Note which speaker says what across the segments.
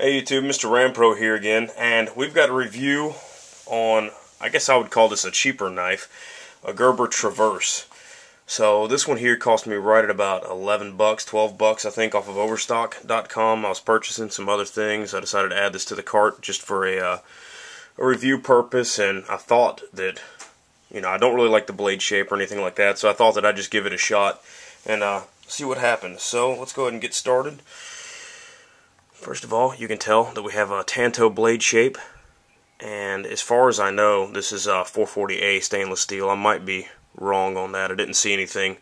Speaker 1: Hey YouTube, MrRampro here again, and we've got a review on, I guess I would call this a cheaper knife, a Gerber Traverse. So this one here cost me right at about 11 bucks, 12 bucks I think, off of Overstock.com. I was purchasing some other things. I decided to add this to the cart just for a review purpose, and I thought that, I don't really like the blade shape or anything like that, so I thought that I'd just give it a shot and see what happens. So let's go ahead and get started. First of all, you can tell that we have a Tanto blade shape, and as far as I know, this is 440A stainless steel. I might be wrong on that. I didn't see anything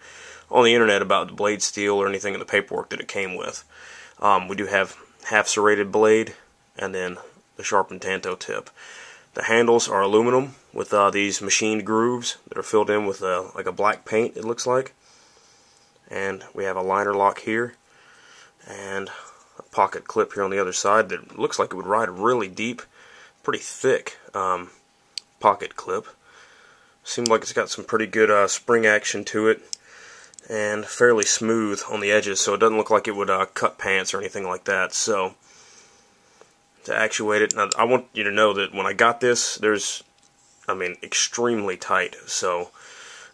Speaker 1: on the internet about the blade steel or anything in the paperwork that it came with. We do have half serrated blade and then the sharpened Tanto tip. The handles are aluminum with these machined grooves that are filled in with like a black paint, it looks like. And we have a liner lock here and a pocket clip here on the other side that looks like it would ride really deep, pretty thick pocket clip. Seems like it's got some pretty good spring action to it and fairly smooth on the edges, so it doesn't look like it would cut pants or anything like that. So to actuate it, now I want you to know that when I got this, extremely tight, so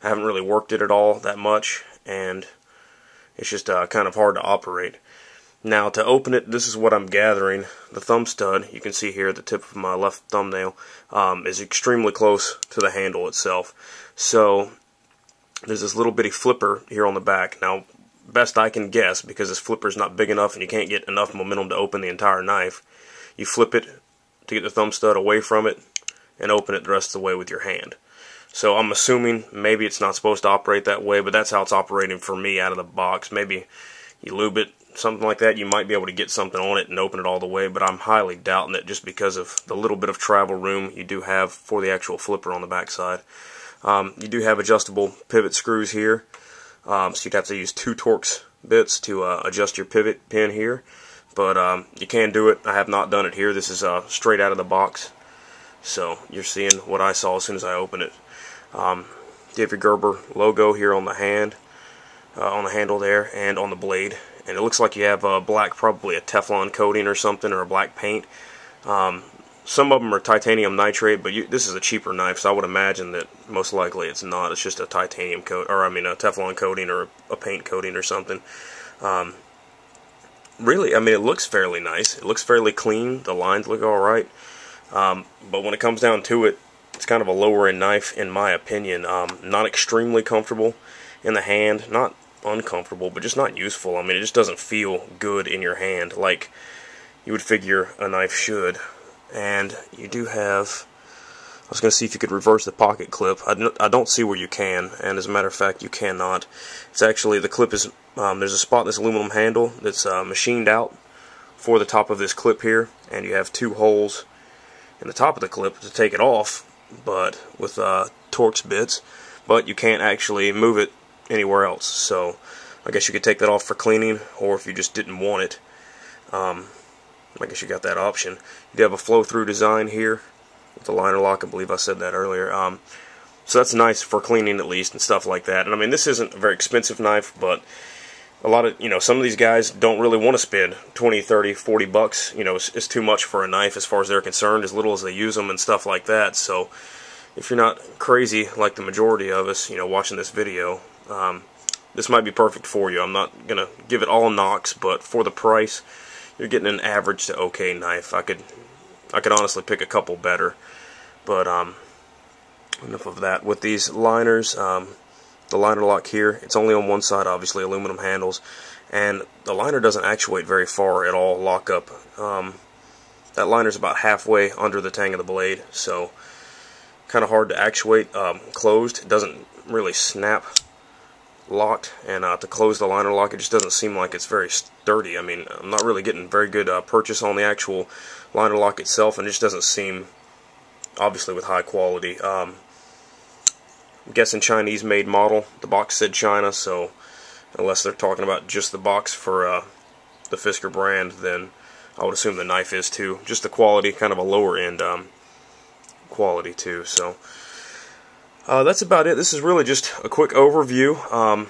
Speaker 1: I haven't really worked it at all that much, and it's just kind of hard to operate. Now to open it, this is what I'm gathering. The thumb stud, you can see here at the tip of my left thumbnail, is extremely close to the handle itself. So there's this little bitty flipper here on the back. Now, best I can guess, because this flipper is not big enough and you can't get enough momentum to open the entire knife, you flip it to get the thumb stud away from it and open it the rest of the way with your hand. So I'm assuming maybe it's not supposed to operate that way, but that's how it's operating for me out of the box. Maybe you lube it, something like that, you might be able to get something on it and open it all the way, but I'm highly doubting it just because of the little bit of travel room you do have for the actual flipper on the backside. You do have adjustable pivot screws here, so you'd have to use 2 Torx bits to adjust your pivot pin here, but you can do it. I have not done it here. This is straight out of the box, so you're seeing what I saw as soon as I open it. You have your Gerber logo here on the hand, on the handle there, and on the blade. And it looks like you have a black, probably a Teflon coating or something, or a black paint. Some of them are titanium nitrate, but this is a cheaper knife, so I would imagine that most likely it's not. It's just a titanium coat, or a Teflon coating or a paint coating or something. Really, it looks fairly nice. It looks fairly clean. The lines look all right. But when it comes down to it, it's kind of a lower end knife in my opinion. Not extremely comfortable in the hand, not uncomfortable, but just not useful. It just doesn't feel good in your hand like you would figure a knife should. And you do have, I was going to see if you could reverse the pocket clip. I don't see where you can, and as a matter of fact you cannot. It's actually, the clip is, there's a spot in this aluminum handle that's machined out for the top of this clip here, and you have 2 holes in the top of the clip to take it off, but with Torx bits, but you can't actually move it anywhere else. So I guess you could take that off for cleaning, or if you just didn't want it, I guess you got that option. You do have a flow-through design here with the liner lock. I believe I said that earlier. So that's nice for cleaning at least and stuff like that. And this isn't a very expensive knife, but a lot of, some of these guys don't really want to spend 20, 30, 40 bucks. It's too much for a knife as far as they're concerned, as little as they use them and stuff like that. So if you're not crazy like the majority of us, watching this video, this might be perfect for you. I'm not going to give it all knocks, but for the price, you're getting an average to okay knife. I could honestly pick a couple better, but enough of that. With these liners, the liner lock here, it's only on one side, obviously, aluminum handles, and the liner doesn't actuate very far at all, lock up. That liner's about halfway under the tang of the blade, so kind of hard to actuate closed. It doesn't really snap locked, and to close the liner lock, it just doesn't seem like it's very sturdy. I'm not really getting very good purchase on the actual liner lock itself, and it just doesn't seem, obviously, with high quality. I'm guessing Chinese made model. The box said China, so unless they're talking about just the box for the Fisker brand, then I would assume the knife is too. Just the quality, kind of a lower end quality too. So that's about it. This is really just a quick overview.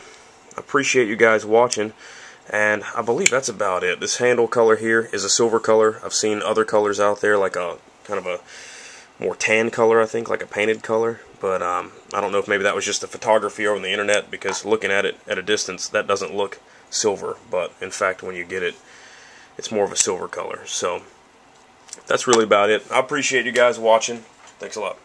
Speaker 1: Appreciate you guys watching, And I believe that's about it. This handle color here is a silver color. I've seen other colors out there, like a kind of a more tan color, I think, like a painted color. But I don't know if maybe that was just the photography over the internet, because looking at it at a distance, that doesn't look silver. But in fact, when you get it, it's more of a silver color. So that's really about it. I appreciate you guys watching. Thanks a lot.